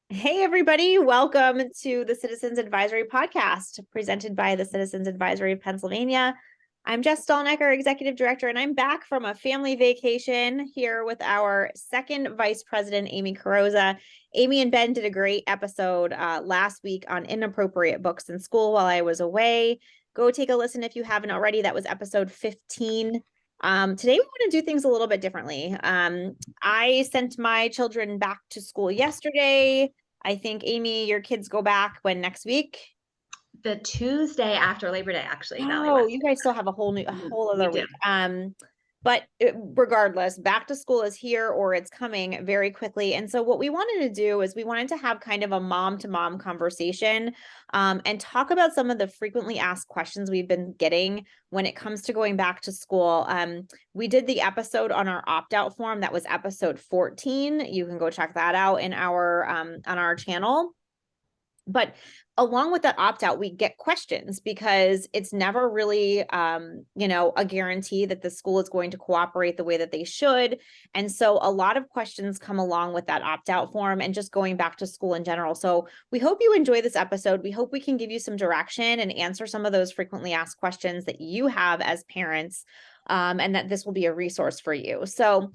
Hey, everybody. Welcome to the Citizens Advisory Podcast presented by the Citizens Advisory of Pennsylvania. I'm Jess Stahlnecker, Executive Director, and I'm back from a family vacation here with our second Vice President, Amy Carrozza. Amy and Ben did a great episode last week on inappropriate books in school while I was away. Go take a listen if you haven't already. That was episode 15. Today we want to do things a little bit differently. I sent my children back to school yesterday. I think, Amy, your kids go back when next week? The Tuesday after Labor Day, actually, Valley Oh, West. you guys still have a whole We other do. week. But regardless, back to school is here or it's coming very quickly. And so what we wanted to do is we wanted to have kind of a mom to mom conversation, and talk about some of the frequently asked questions we've been getting when it comes to going back to school. We did the episode on our opt-out form. That was episode 14. You can go check that out in our on our channel. But along with that opt out, we get questions because it's never really, a guarantee that the school is going to cooperate the way that they should. And so a lot of questions come along with that opt out form and just going back to school in general. So we hope you enjoy this episode. We hope we can give you some direction and answer some of those frequently asked questions that you have as parents, and that this will be a resource for you. So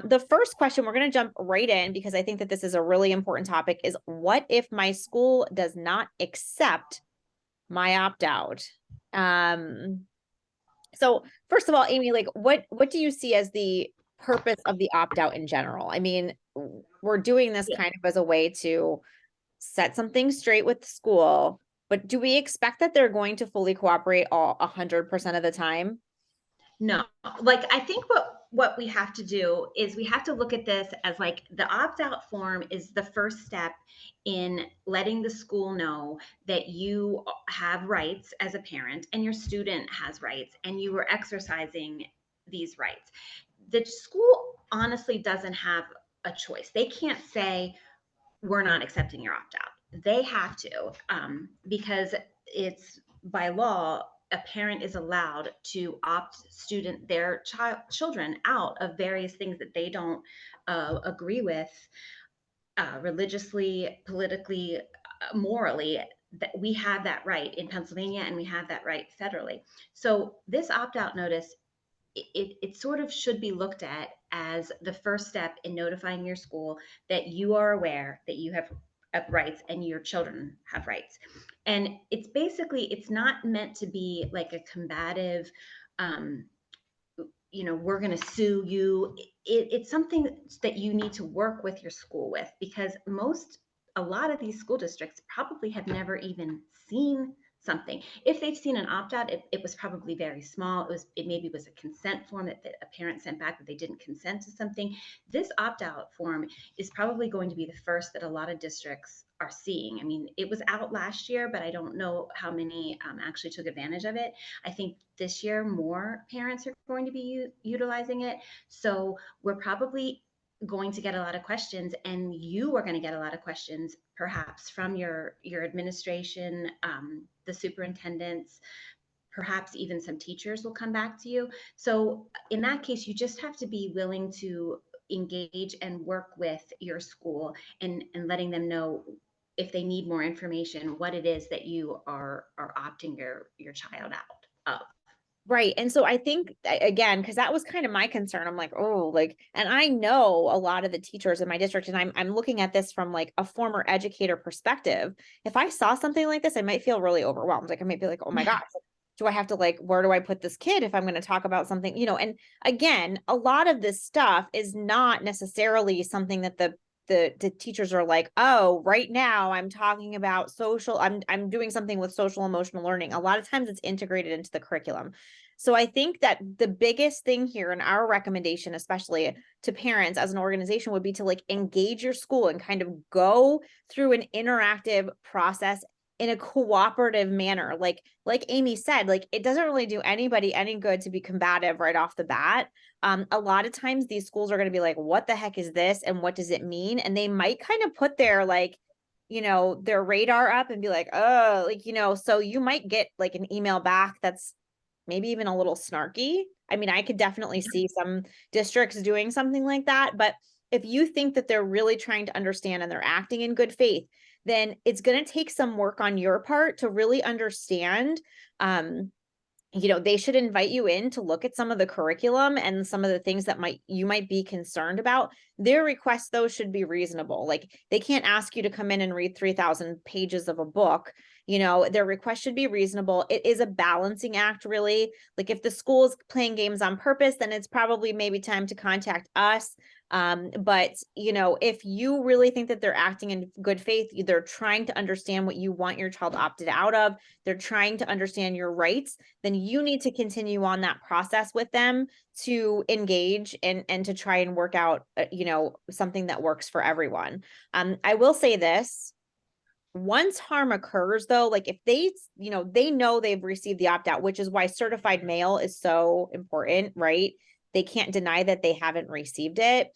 the first question, we're going to jump right in because I think that this is a really important topic, is what if my school does not accept my opt-out? So first of all, Amy, like what do you see as the purpose of the opt-out in general? I mean, we're doing this Yeah. kind of as a way to set something straight with the school, but do we expect that they're going to fully cooperate all 100% of the time? No, like I think what we have to do is we have to look at this as like the opt-out form is the first step in letting the school know that you have rights as a parent and your student has rights and you were exercising these rights. The school honestly doesn't have a choice. They can't say we're not accepting your opt-out. They have to, because it's by law, a parent is allowed to opt their children out of various things that they don't agree with, religiously, politically, morally. That we have that right in Pennsylvania and we have that right federally. So this opt-out notice, it sort of should be looked at as the first step in notifying your school that you are aware that you have rights and your children have rights. And it's not meant to be like a combative, um, we're going to sue you. It's something that you need to work with your school with, because a lot of these school districts probably have never even seen something. If they've seen an opt-out, it was probably very small. It maybe was a consent form that a parent sent back that they didn't consent to something. This opt-out form is probably going to be the first that a lot of districts are seeing. I mean, it was out last year, but I don't know how many actually took advantage of it. I think this year more parents are going to be utilizing it. So we're probably going to get a lot of questions, and you are going to get a lot of questions perhaps from your administration, the superintendents, perhaps even some teachers will come back to you. So in that case, you just have to be willing to engage and work with your school, and letting them know if they need more information, what it is that you are opting your child out of. Right. And so I think again, because that was kind of my concern. I'm like, oh, like, and I know a lot of the teachers in my district, and I'm looking at this from like a former educator perspective. If I saw something like this, I might feel really overwhelmed. Like I might be like, oh my gosh, do I have to, like, where do I put this kid if I'm going to talk about something, and again, a lot of this stuff is not necessarily something that the teachers are like, oh, right now I'm talking about I'm doing something with social emotional learning. A lot of times it's integrated into the curriculum. So I think that the biggest thing here in our recommendation, especially to parents as an organization, would be to like engage your school and kind of go through an interactive process in a cooperative manner. Like Amy said, like it doesn't really do anybody any good to be combative right off the bat. A lot of times these schools are going to be like, what the heck is this? And what does it mean? And they might kind of put their like, their radar up and be like, oh, like, so you might get like an email back that's maybe even a little snarky. I mean, I could definitely see some districts doing something like that, but if you think that they're really trying to understand and they're acting in good faith, then it's going to take some work on your part to really understand. They should invite you in to look at some of the curriculum and some of the things that you might be concerned about. Their requests, though, should be reasonable. Like, they can't ask you to come in and read 3,000 pages of a book. Their request should be reasonable. It is a balancing act, really. Like, if the school is playing games on purpose, then it's probably maybe time to contact us. But if you really think that they're acting in good faith, they're trying to understand what you want your child opted out of, they're trying to understand your rights, then you need to continue on that process with them to engage and to try and work out, something that works for everyone. I will say this. Once harm occurs, though, like if they know they've received the opt-out, which is why certified mail is so important, right? They can't deny that they haven't received it.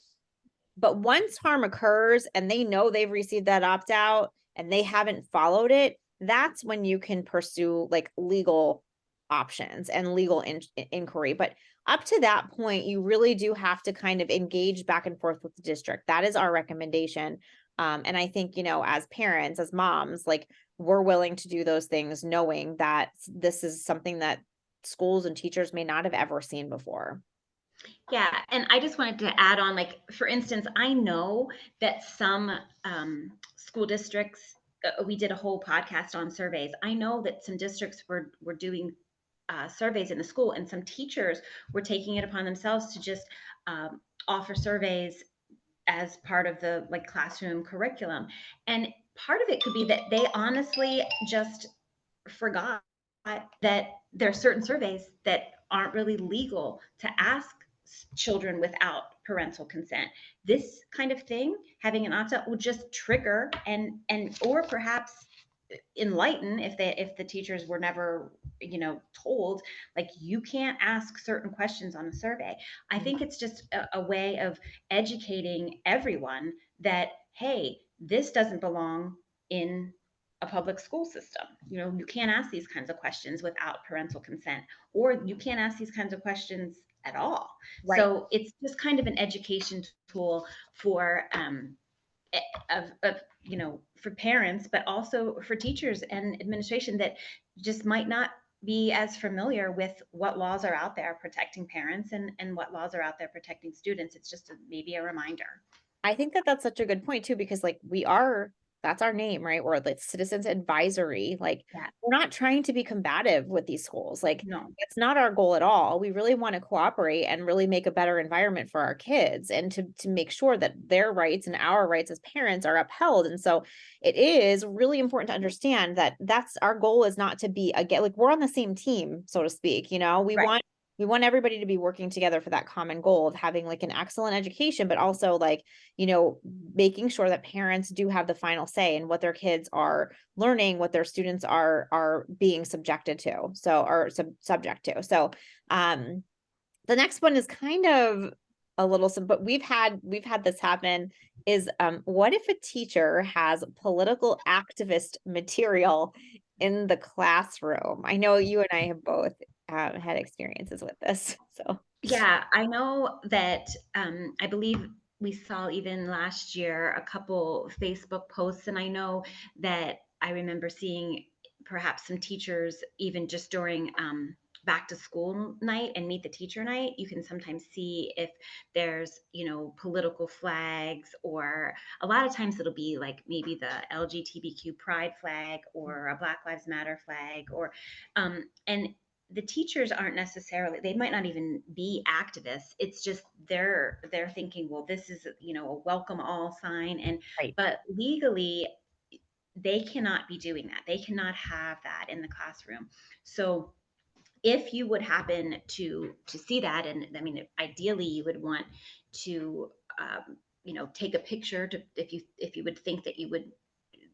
But once harm occurs and they know they've received that opt-out and they haven't followed it, that's when you can pursue like legal options and legal inquiry. But up to that point, you really do have to kind of engage back and forth with the district. That is our recommendation. And I think, as parents, as moms, like, we're willing to do those things knowing that this is something that schools and teachers may not have ever seen before. Yeah, and I just wanted to add on, like, for instance, I know that some school districts, we did a whole podcast on surveys. I know that some districts were doing surveys in the school, and some teachers were taking it upon themselves to just offer surveys as part of the like classroom curriculum. And part of it could be that they honestly just forgot that there are certain surveys that aren't really legal to ask children without parental consent. This kind of thing, having an opt-out, will just trigger and or perhaps enlighten, if the teachers were never told, like, you can't ask certain questions on a survey. I think it's just a way of educating everyone that, hey, this doesn't belong in a public school system. You can't ask these kinds of questions without parental consent, or you can't ask these kinds of questions at all. Right. So it's just kind of an education tool for of for parents, but also for teachers and administration that just might not be as familiar with what laws are out there protecting parents and what laws are out there protecting students. It's just maybe a reminder. I think that that's such a good point too, because like that's our name, right? Or the citizens advisory. Like, Yeah. we're not trying to be combative with these schools. Like, No. it's not our goal at all. We really want to cooperate and really make a better environment for our kids and to make sure that their rights and our rights as parents are upheld. And so it is really important to understand that that's our goal, is not to be again, like, we're on the same team, so to speak. Right. We want everybody to be working together for that common goal of having like an excellent education, but also like, making sure that parents do have the final say in what their kids are learning, what their students are being subjected to. So, or subject to. So, the next one is kind of a little but we've had this happen, is what if a teacher has political activist material in the classroom? I know you and I have both had experiences with this. So, Yeah, I know that I believe we saw even last year a couple Facebook posts, and I know that I remember seeing perhaps some teachers even just during back to school night and meet the teacher night. You can sometimes see if there's political flags, or a lot of times it'll be like maybe the LGBTQ pride flag or a Black Lives Matter flag, or and the teachers aren't necessarily, they might not even be activists. It's just they're thinking, well, this is a welcome all sign, and right. but legally they cannot be doing that. They cannot have that in the classroom. So if you would happen to see that, and I mean, ideally you would want to take a picture to, if you would think that you would,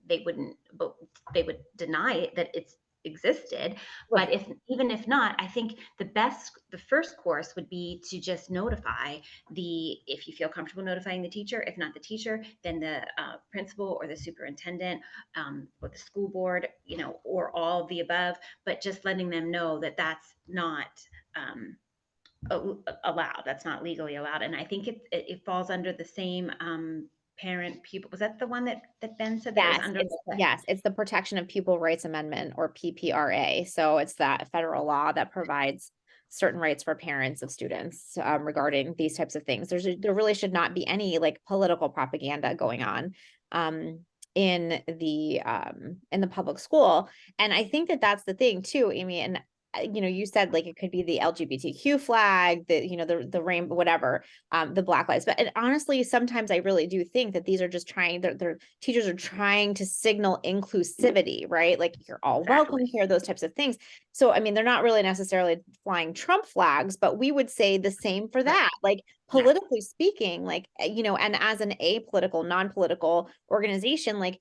they wouldn't, but they would deny it, that it's existed. But Right. if not, I think the first course would be to just notify if you feel comfortable notifying the teacher. If not the teacher, then the principal or the superintendent, or the school board, or all of the above. But just letting them know that that's not allowed. That's not legally allowed. And I think it falls under the same parent pupil. Was that the one that Ben said that it was under? It's the Protection of Pupil Rights Amendment, or PPRA. So it's that federal law that provides certain rights for parents of students regarding these types of things. There really should not be any like political propaganda going on in the public school. And I think that that's the thing too, Amy. And you said like it could be the LGBTQ flag, the rainbow, whatever, the Black lives. But honestly, sometimes I really do think that these are just trying, their teachers are trying to signal inclusivity, right? Like you're all welcome here, those types of things. So, I mean, they're not really necessarily flying Trump flags, but we would say the same for that. Like politically speaking, like, and as an apolitical, non-political organization, like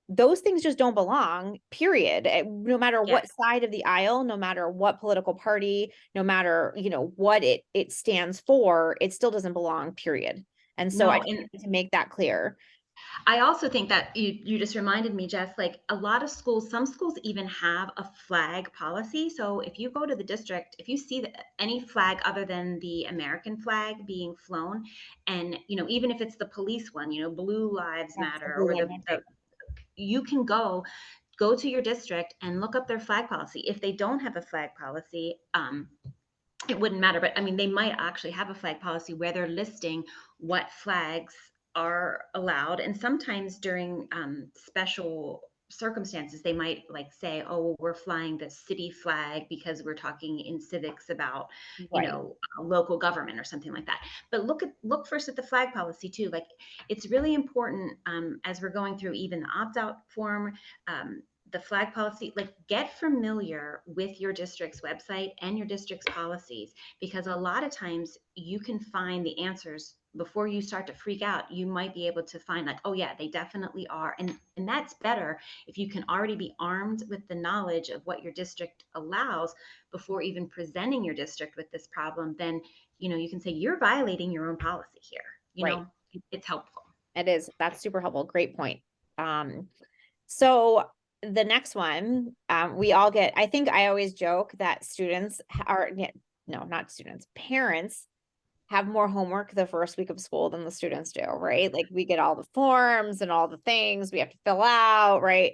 those things just don't belong, period. No matter what side of the aisle, no matter what political party, no matter, what it stands for, it still doesn't belong, period. And so I need to make that clear. I also think that you just reminded me, Jess, like a lot of schools, some schools even have a flag policy. So if you go to the district, if you see any flag other than the American flag being flown, and even if it's the police one, Blue Lives Matter, or you can go to your district and look up their flag policy. If they don't have a flag policy, it wouldn't matter. But I mean, they might actually have a flag policy where they're listing what flags are allowed. And sometimes during special circumstances, they might like say, oh, we're flying the city flag because we're talking in civics about, local government or something like that. But look first at the flag policy too. Like it's really important as we're going through even the opt-out form, the flag policy, like get familiar with your district's website and your district's policies, because a lot of times you can find the answers before you start to freak out. You might be able to find like, oh yeah, they definitely are. And that's better if you can already be armed with the knowledge of what your district allows before even presenting your district with this problem. Then, you can say you're violating your own policy here. It's helpful. It is. That's super helpful. Great point. So the next one, we all get, I think I always joke that parents have more homework the first week of school than the students do, right? Like we get all the forms and all the things we have to fill out, right?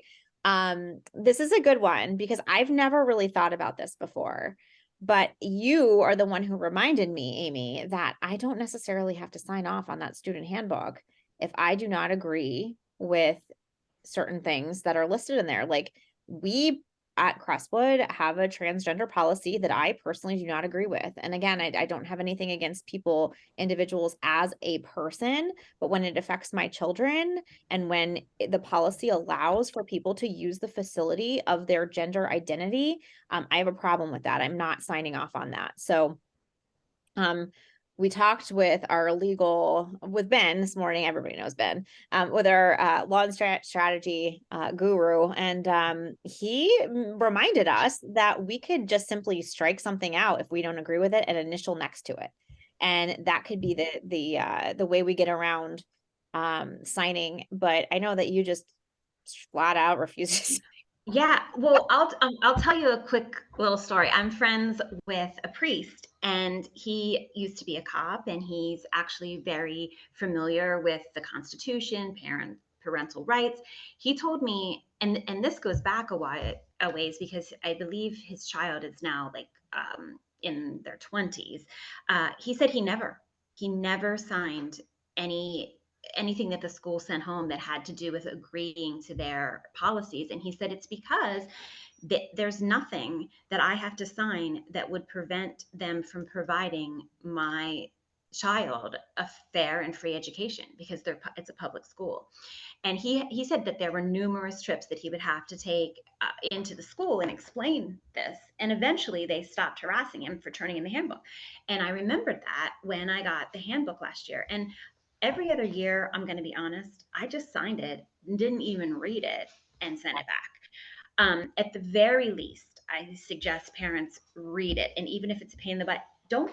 This is a good one because I've never really thought about this before, but you are the one who reminded me, Amy, that I don't necessarily have to sign off on that student handbook if I do not agree with certain things that are listed in there. Like we at Crestwood have a transgender policy that I personally do not agree with. And again, I don't have anything against individuals as a person, but when it affects my children and when the policy allows for people to use the facility of their gender identity, I have a problem with that. I'm not signing off on that. So, we talked with Ben this morning. Everybody knows Ben, with our law and strategy guru. And he reminded us that we could just simply strike something out if we don't agree with it and initial next to it. And that could be the way we get around signing. But I know that you just flat out refuse to sign. Yeah, well, I'll tell you a quick little story. I'm friends with a priest, and he used to be a cop, and he's actually very familiar with the Constitution, parental rights. He told me, and this goes back a ways, because I believe his child is now like in their 20s. He said he never signed anything that the school sent home that had to do with agreeing to their policies. And he said it's because there's nothing that I have to sign that would prevent them from providing my child a fair and free education, because it's a public school. And he said that there were numerous trips that he would have to take into the school and explain this. And eventually they stopped harassing him for turning in the handbook. And I remembered that when I got the handbook last year. And every other year, I'm going to be honest, I just signed it, didn't even read it, and sent it back. At the very least, I suggest parents read it. And even if it's a pain in the butt, you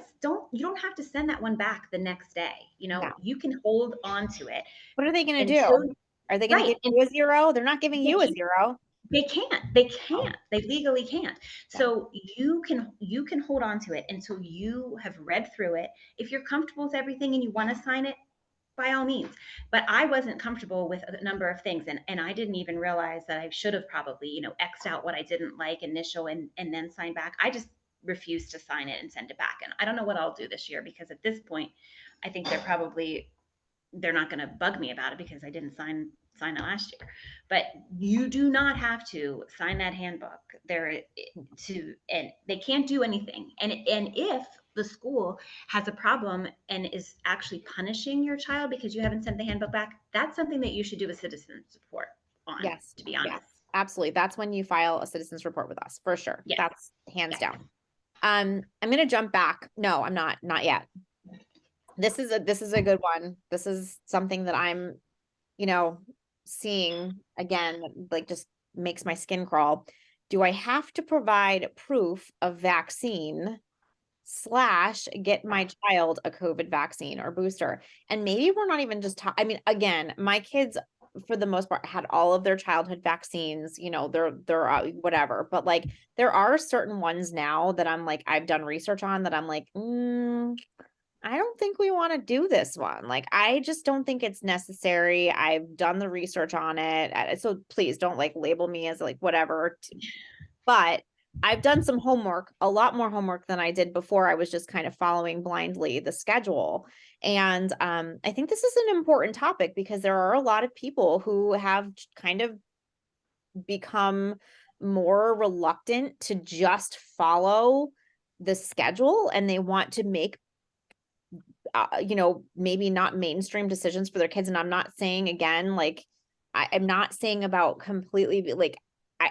don't have to send that one back the next day. You can hold on to it. What are they going to do? Are they going to give you a 0? They're not giving you a 0. They can't, they legally can't. Yeah. So you can hold on to it until you have read through it. If you're comfortable with everything and you want to sign it, by all means. But I wasn't comfortable with a number of things, and I didn't even realize that I should have probably, X'd out what I didn't like initial, and then sign back. I just refused to sign it and send it back. And I don't know what I'll do this year, because at this point, I think they're not going to bug me about it, because I didn't sign it last year. But you do not have to sign that handbook there and they can't do anything. And if the school has a problem and is actually punishing your child because you haven't sent the handbook back, that's something that you should do a citizen report on, Yes. to be Yes. honest. Absolutely. That's when you file a citizen's report with us, for sure. Yeah. That's hands Yeah. down. I'm going to jump back. No, I'm not yet. This is a good one. This is something that I'm, seeing again, like just makes my skin crawl. Do I have to provide proof of vaccine / get my child a COVID vaccine or booster? And maybe we're not even just I mean, again, my kids for the most part had all of their childhood vaccines, they're whatever, but like there are certain ones now that I'm like, I've done research on that I'm like, I don't think we want to do this one. Like, I just don't think it's necessary. I've done the research on it. So please don't like label me as like whatever. But I've done some homework, a lot more homework than I did before. I was just kind of following blindly the schedule. And I think this is an important topic because there are a lot of people who have kind of become more reluctant to just follow the schedule, and they want to make maybe not mainstream decisions for their kids. And I'm not saying, again, like I'm not saying about completely like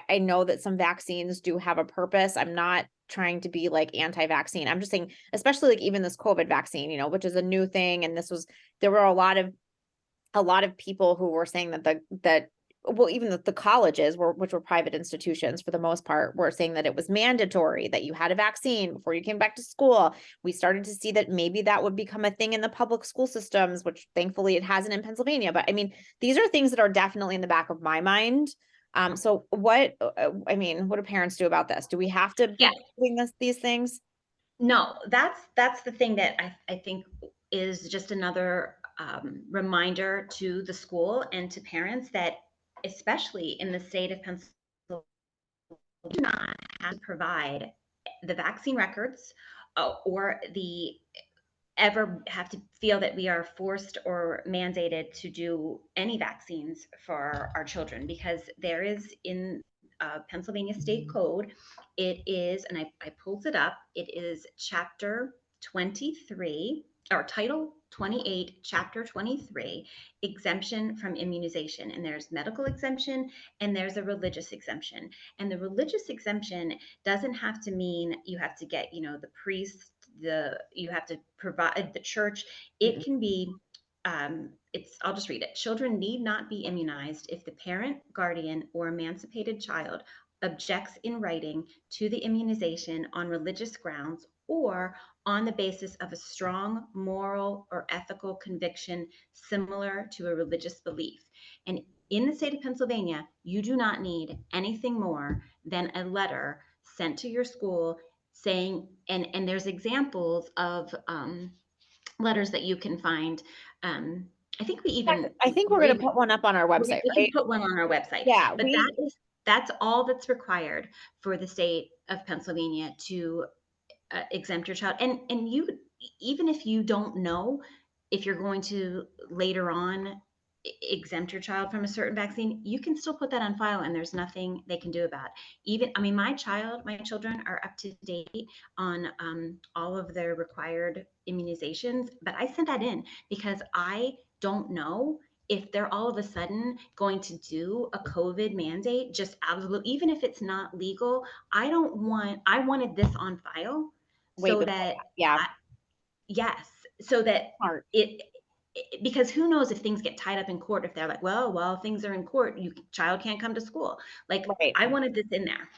I know that some vaccines do have a purpose. I'm not trying to be like anti-vaccine. I'm just saying, especially like even this COVID vaccine, which is a new thing. And there were a lot of people who were saying that well, even the colleges which were private institutions for the most part, were saying that it was mandatory that you had a vaccine before you came back to school. We started to see that maybe that would become a thing in the public school systems, which thankfully it hasn't in Pennsylvania. But I mean, these are things that are definitely in the back of my mind. So what do parents do about this? Do we have to Yeah. be doing these things? No, that's the thing that I think is just another reminder to the school and to parents that, especially in the state of Pennsylvania, do not have to provide the vaccine records, or the ever have to feel that we are forced or mandated to do any vaccines for our children, because there is in Pennsylvania State Code, it is, and I pulled it up, it is Chapter 23 or Title 28, Chapter 23, exemption from immunization. And there's medical exemption and there's a religious exemption. And the religious exemption doesn't have to mean you have to get, the priest, you have to provide the church. It can be I'll just read it. Children need not be immunized if the parent, guardian, or emancipated child objects in writing to the immunization on religious grounds or on the basis of a strong moral or ethical conviction similar to a religious belief. And in the state of Pennsylvania, you do not need anything more than a letter sent to your school saying, and there's examples of letters that you can find. I think we even I think we're going to put one up on our website, we can right? put one on our website. Yeah, But that's all that's required for the state of Pennsylvania to exempt your child. And you, even if you don't know if you're going to later on exempt your child from a certain vaccine, you can still put that on file, and there's nothing they can do about it. Even, I mean, my children are up to date on all of their required immunizations, but I sent that in because I don't know if they're all of a sudden going to do a COVID mandate just out of the blue, even if it's not legal. I wanted this on file way so before that, that. Yeah, yes, so that smart. because who knows if things get tied up in court, if they're like, well, things are in court, child can't come to school. Like, Right. I wanted this in there.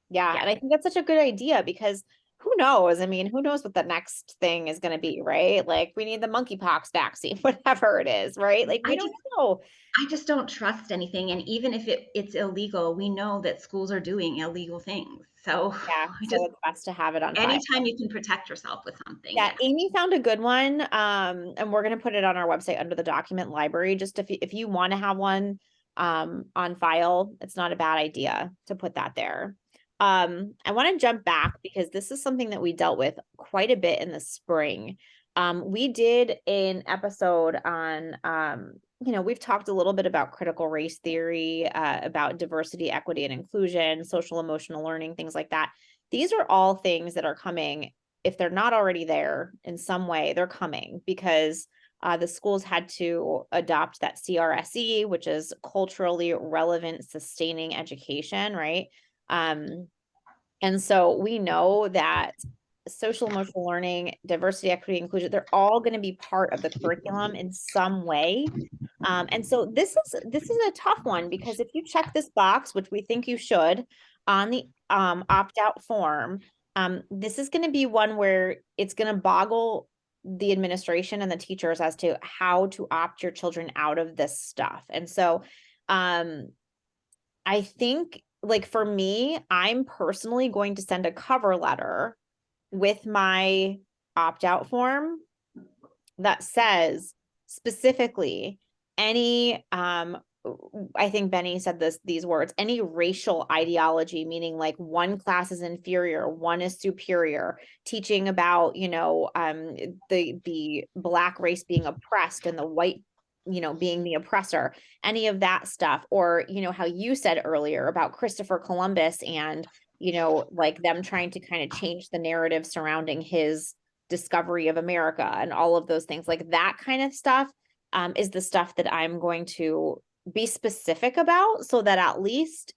Yeah. Yeah. And I think that's such a good idea because who knows? I mean, who knows what the next thing is going to be, right? Like we need the monkeypox vaccine, whatever it is, right? Like we I don't just know. I just don't trust anything. And even if it's illegal, we know that schools are doing illegal things. So Yeah, I so just, it's best to have it on file. anytime you can protect yourself with something, Yeah, yes. Amy found a good one. And we're gonna put it on our website under the document library. Just if you want to have one on file, it's not a bad idea to put that there. I want to jump back because this is something that we dealt with quite a bit in the spring. We did an episode on we've talked a little bit about critical race theory, about diversity, equity, and inclusion, social emotional learning, things like that. These are all things that are coming. If they're not already there in some way, they're coming because the schools had to adopt that CRSE, which is culturally relevant, sustaining education, right? And so we know that social emotional learning, diversity, equity, inclusion, they're all going to be part of the curriculum in some way. And so this is a tough one because if you check this box, which we think you should, on the opt-out form, this is going to be one where it's going to boggle the administration and the teachers as to how to opt your children out of this stuff. And so I think like for me, I'm personally going to send a cover letter with my opt-out form that says specifically any I think Benny said these words, any racial ideology, meaning like one class is inferior, one is superior, teaching about, the black race being oppressed and the white, being the oppressor, any of that stuff, or how you said earlier about Christopher Columbus and like them trying to kind of change the narrative surrounding his discovery of America and all of those things, like that kind of stuff is the stuff that I'm going to be specific about so that at least,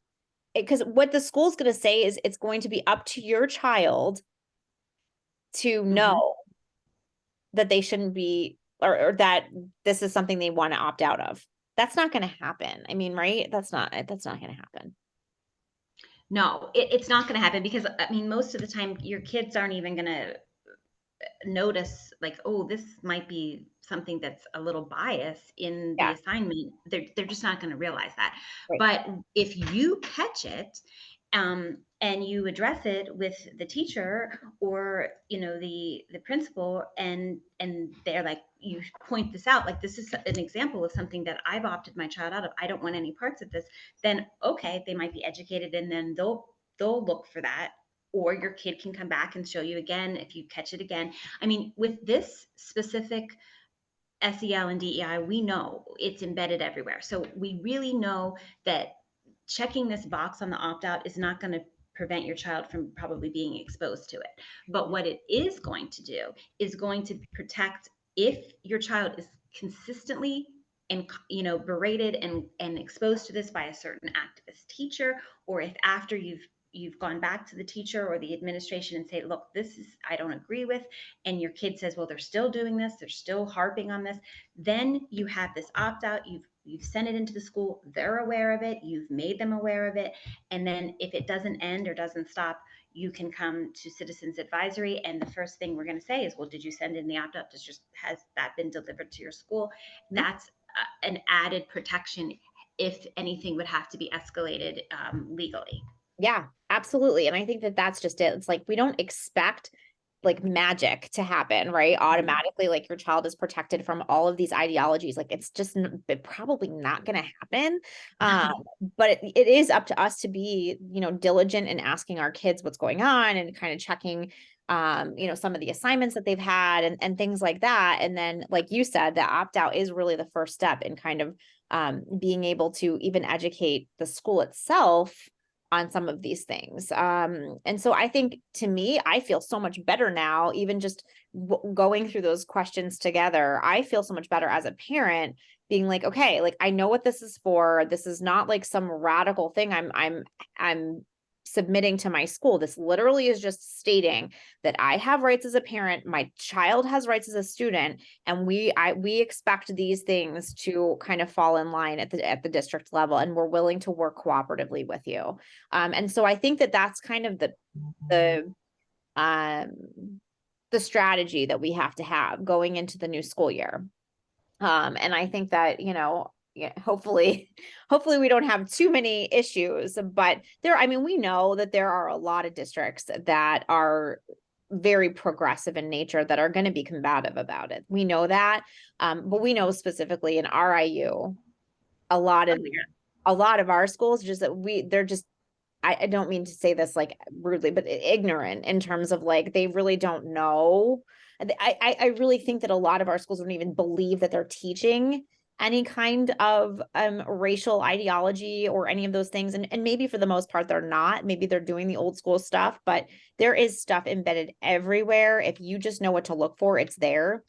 because what the school's going to say is it's going to be up to your child to Mhm. know that they shouldn't be, or that this is something they want to opt out of. That's not going to happen. I mean, right? That's not going to happen. No, it's not going to happen because I mean, most of the time, your kids aren't even going to notice like, oh, this might be something that's a little biased in the Yeah, assignment. They're just not going to realize that. right. But if you catch it, and you address it with the teacher or the principal, and they're like, you point this out, like this is an example of something that I've opted my child out of, I don't want any parts of this, then okay, they might be educated, and then they'll look for that, or your kid can come back and show you again if you catch it again. I mean, with this specific SEL and DEI, we know it's embedded everywhere. So we really know that checking this box on the opt out is not going to prevent your child from probably being exposed to it. But what it is going to do is going to protect, if your child is consistently and berated and exposed to this by a certain activist teacher, or if after you've gone back to the teacher or the administration and say, look, this is, I don't agree with, and your kid says, well, they're still doing this, they're still harping on this, then you have this opt out, you've sent it into the school, they're aware of it, you've made them aware of it, and then if it doesn't end or doesn't stop, you can come to citizens advisory, and the first thing we're going to say is, well, did you send in the opt out? Has that been delivered to your school? Mhm. That's an added protection if anything would have to be escalated legally. Yeah, absolutely. And I think that that's just it. It's like we don't expect like magic to happen, right? Automatically, like your child is protected from all of these ideologies. Like it's just probably not going to happen. Um, No. but it is up to us to be, diligent in asking our kids what's going on and kind of checking, some of the assignments that they've had and things like that. And then, like you said, the opt out is really the first step in kind of being able to even educate the school itself on some of these things. And so I think to me, I feel so much better now, even just going through those questions together. I feel so much better as a parent being like, okay, like I know what this is for. This is not like some radical thing I'm submitting to my school. This literally is just stating that I have rights as a parent, my child has rights as a student, and we expect these things to kind of fall in line at the district level, and we're willing to work cooperatively with you. And so I think that that's kind of the the strategy that we have to have going into the new school year. And I think that, yeah, hopefully, hopefully we don't have too many issues, but I mean, we know that there are a lot of districts that are very progressive in nature that are going to be combative about it. We know that. But we know specifically in RIU, a lot Oh, of yeah. a lot of our schools just that they're just I don't mean to say this like rudely, but ignorant in terms of like they really don't know. I really think that a lot of our schools don't even believe that they're teaching any kind of racial ideology or any of those things. And maybe for the most part, they're not. Maybe they're doing the old school stuff, but there is stuff embedded everywhere. If you just know what to look for, it's there.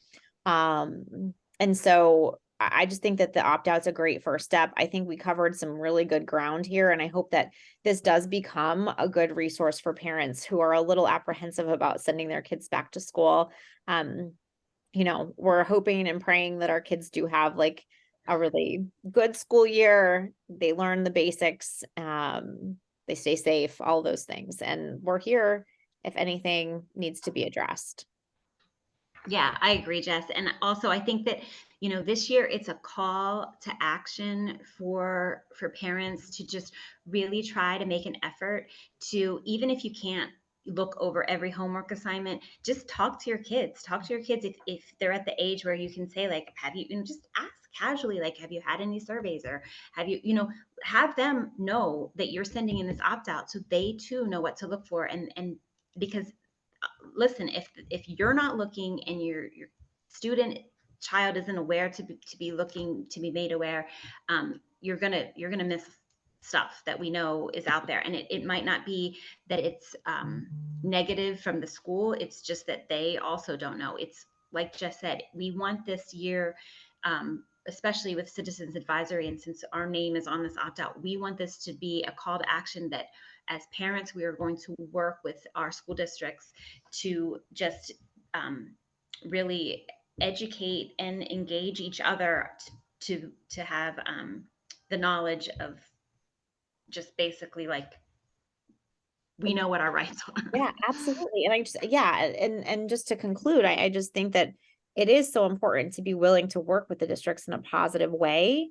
And so I just think that the opt-out's a great first step. I think we covered some really good ground here, and I hope that this does become a good resource for parents who are a little apprehensive about sending their kids back to school. Um, we're hoping and praying that our kids do have like a really good school year. They learn the basics, they stay safe, all those things. And we're here if anything needs to be addressed. Yeah, I agree, Jess. And also I think that, this year it's a call to action for parents to just really try to make an effort to, even if you can't look over every homework assignment, just talk to your kids. Talk to your kids if they're at the age where you can say, like, have you, just ask casually, like, have you had any surveys, or have you, have them know that you're sending in this opt out so they too know what to look for. And because listen, if you're not looking and your student child isn't aware to be looking to be made aware, you're gonna miss stuff that we know is out there. And it might not be that it's negative from the school, it's just that they also don't know. It's like Jess said, we want this year, especially with citizens advisory, and since our name is on this opt-out, we want this to be a call to action that as parents we are going to work with our school districts to just really educate and engage each other to have the knowledge of just basically, like, we know what our rights are. Yeah, absolutely. And and just to conclude, I just think that it is so important to be willing to work with the districts in a positive way.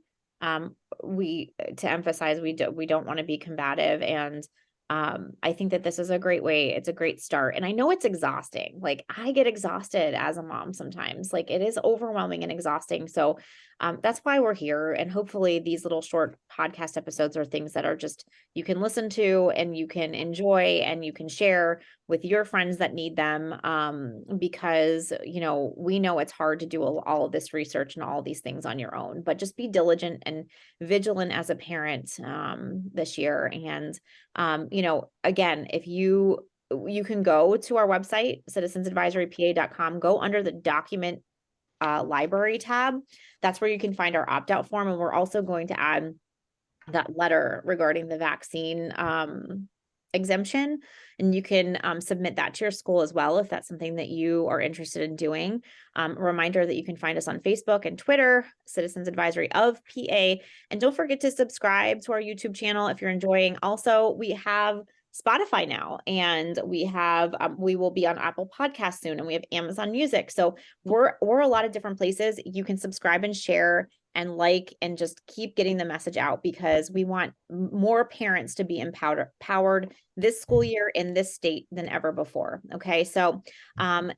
We to emphasize we don't want to be combative, and I think that this is a great way. It's a great start. And I know it's exhausting. Like I get exhausted as a mom sometimes. Like it is overwhelming and exhausting. So that's why we're here. And hopefully these little short podcast episodes are things that are just you can listen to and you can enjoy and you can share with your friends that need them, because we know it's hard to do all of this research and all these things on your own, but just be diligent and vigilant as a parent this year. And again, if you can go to our website, citizensadvisorypa.com, go under the document library tab. That's where you can find our opt-out form. And we're also going to add that letter regarding the vaccine exemption, and you can submit that to your school as well if that's something that you are interested in doing. A reminder that you can find us on Facebook and Twitter, Citizens Advisory of PA, and don't forget to subscribe to our YouTube channel if you're enjoying. Also, we have Spotify now, and we will be on Apple Podcasts soon, and we have Amazon Music. So we're a lot of different places. You can subscribe and share and like and just keep getting the message out, because we want more parents to be empowered this school year in this state than ever before. Okay, so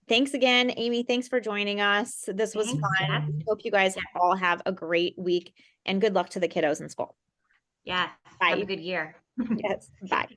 thanks again, Amy. Thanks for joining us. This was Thanks, fun. Jess. Hope you guys Yeah. all have a great week, and good luck to the kiddos in school. Yes, have a Bye. good year. Yes, bye.